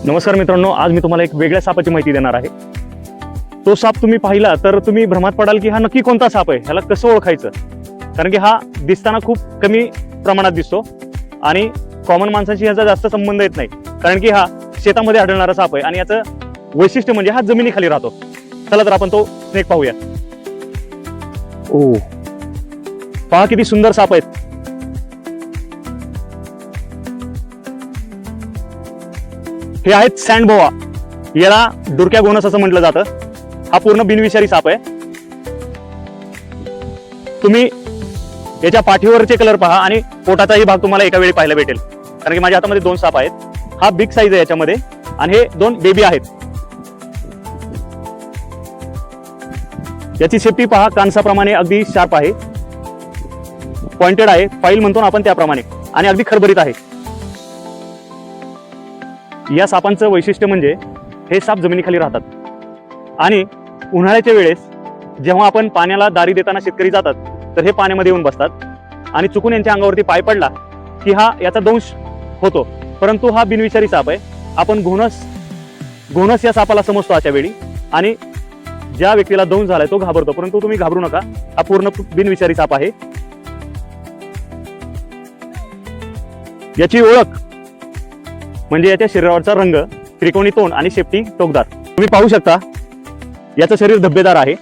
नमस्कार मित्रांनो, आज मी तुम्हाला एक वेगळ्या सापाची माहिती देणार आहे. तो साप तुम्ही पाहिला तर तुम्ही भ्रमात पडाल की हा नक्की कोणता साप आहे, ह्याला कसं ओळखायचं. कारण की हा दिसताना खूप कमी प्रमाणात दिसतो आणि कॉमन माणसाशी ह्याचा जास्त संबंध येत नाही, कारण की हा शेतामध्ये आढळणारा साप आहे आणि याचं वैशिष्ट्य म्हणजे हा जमिनीखाली राहतो. चला तर आपण तो स्नेक पाहूया. ओ, पहा किती सुंदर साप आहेत. हे आहेत सँड बोआ, याला डुरक्या गोनस असं म्हटलं जातं. हा पूर्ण बिनविषारी साप आहे. तुम्ही याच्या पाठीवरचे कलर पहा आणि पोटाचाही भाग तुम्हाला एका वेळी पाहायला भेटेल, कारण की माझ्या हातामध्ये दोन साप आहेत. हा बिग साईज आहे याच्यामध्ये आणि हे दोन बेबी आहेत. याची शेपटी पहा, कानसाप्रमाणे अगदी शार्प आहे, पॉइंटेड आहे, फाईल म्हणतो ना आपण त्याप्रमाणे, आणि अगदी खरबरीत आहे. या सापांचं वैशिष्ट्य म्हणजे हे साप जमिनीखाली राहतात आणि उन्हाळ्याच्या वेळेस जेव्हा आपण पाण्याला दारी देताना शेतकरी जातात तर हे पाण्यामध्ये येऊन बसतात आणि चुकून यांच्या अंगावरती पाय पडला की हा याचा दंश होतो. परंतु हा बिनविषारी साप आहे. आपण घोणस या सापाला समजतो अशा वेळी, आणि ज्या व्यक्तीला दंश झालाय तो घाबरतो, परंतु तुम्ही घाबरू नका, हा पूर्ण बिनविषारी साप आहे. याची ओळख म्हणजे याच्या शरीरावरचा रंग, त्रिकोणी तोंड आणि शेपटी टोकदार. तुम्ही पाहू शकता याचं शरीर धब्बेदार आहे,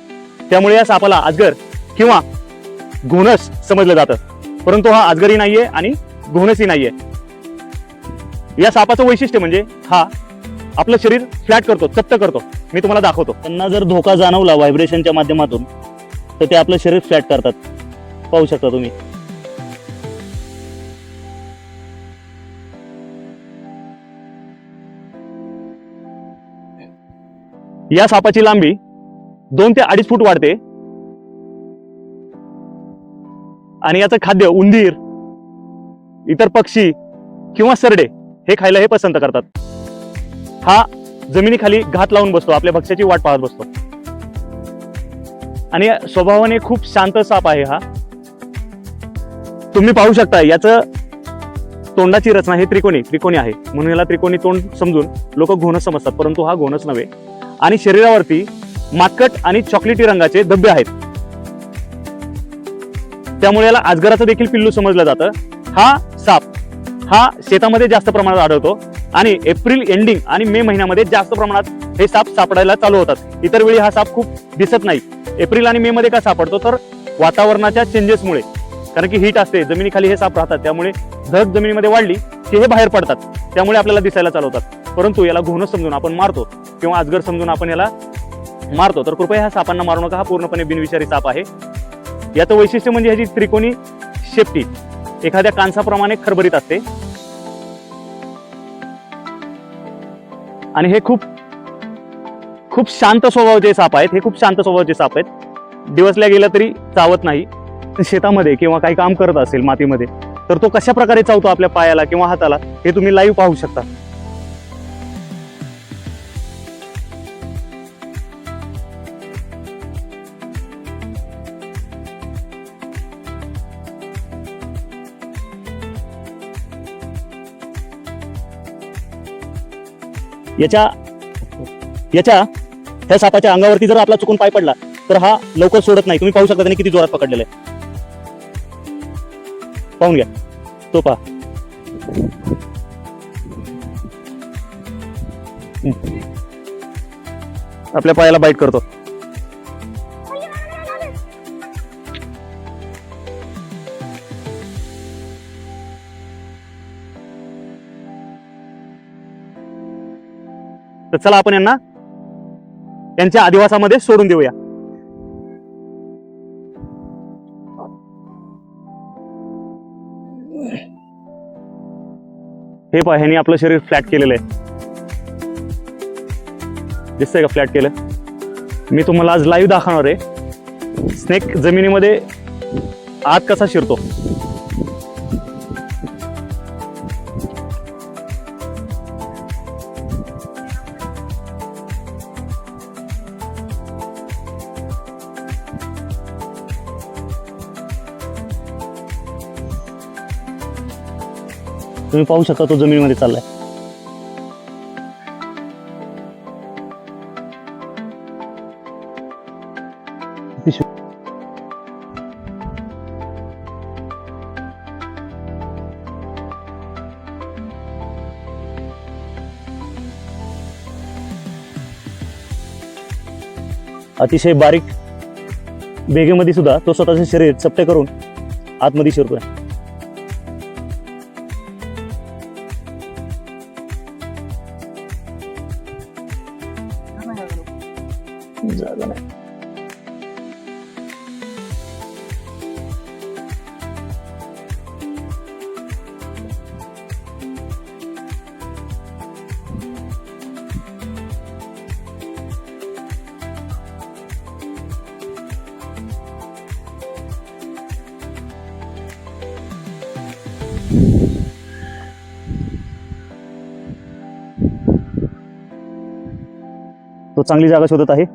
त्यामुळे या सापाला अजगर किंवा घोणस समजलं जातं. परंतु हा अजगरही नाहीये आणि घोणसही नाहीये. या सापाचं वैशिष्ट्य म्हणजे हा आपलं शरीर फ्लॅट करतो, चपट करतो. मी तुम्हाला दाखवतो. त्यांना जर धोका जाणवला व्हायब्रेशनच्या माध्यमातून तर ते आपलं शरीर फ्लॅट करतात. पाहू शकता तुम्ही. या सापाची लांबी 2 ते 2.5 फूट वाढते आणि याचं खाद्य उंदीर, इतर पक्षी किंवा सरडे हे खायला हे पसंत करतात. हा जमिनीखाली घात लावून बसतो, आपल्या भक्ष्याची वाट पाहत बसतो आणि स्वभावाने खूप शांत साप आहे हा. तुम्ही पाहू शकता याचं तोंडाची रचना हे त्रिकोणी आहे, म्हणून याला त्रिकोणी तोंड समजून लोक घोणस समजतात, परंतु हा घोणस नव्हे. आणि शरीरावरती मातकट आणि चॉकलेटी रंगाचे धब्बे आहेत, त्यामुळे याला अजगराचं देखील पिल्लू समजलं जातं. हा साप हा शेतामध्ये जास्त प्रमाणात आढळतो आणि एप्रिल एंडिंग आणि मे महिन्यामध्ये जास्त प्रमाणात हे साप सापडायला चालू होतात. इतर वेळी हा साप खूप दिसत नाही. एप्रिल आणि मे मध्ये का सापडतो तर वातावरणाच्या चेंजेसमुळे, कारण की हीट असते, जमिनीखाली हे साप राहतात, त्यामुळे झड जमिनीमध्ये वाढली की हे बाहेर पडतात, त्यामुळे आपल्याला दिसायला चालू होतात. परंतु याला घोणस समजून आपण मारतो किंवा अजगर समजून आपण याला मारतो, तर कृपया ह्या सापांना मारू नका. हा पूर्णपणे बिनविषारी साप आहे. याचं वैशिष्ट्य म्हणजे ह्याची त्रिकोणी शेपटी एखाद्या कांसाप्रमाणे खरबरीत असते आणि हे खूप शांत स्वभावाचे साप आहेत. हे खूप शांत स्वभावाचे साप आहेत. दिवसल्या गेला तरी चावत नाही. शेतामध्ये किंवा काही काम करत असेल मातीमध्ये तर तो कशा प्रकारे चावतो आपल्या पायाला किंवा हाताला हे तुम्ही लाईव्ह पाहू शकता. त्या सापाच्या अंगावरती जर आपला चुकून पाय पडला तर हा लवकर सोडत नाही. तुम्ही पाहू शकता त्याने किती जोरात पकडलेलं आहे. पाहून घ्या, तो पहा. आपल्या पायाला बाईट करतो. तर चला आपण यांना त्यांच्या अधिवासामध्ये सोडून देऊया. हे पहा, ह्याने आपलं शरीर फ्लॅट केलेलं आहे. दिसतंय का फ्लॅट केलं? मी तुम्हाला आज लाईव्ह दाखवणार आहे स्नेक जमिनीमध्ये आत कसा शिरतो. तुम्ही पाहू शकता तो जमिनीमध्ये चाललाय. अतिशय बारीक बेगेमध्ये सुद्धा तो स्वतःचे शरीर चपटे करून आतमध्ये शिरतोय. जागा नाही. तो चांगली जागा शोधत आहे.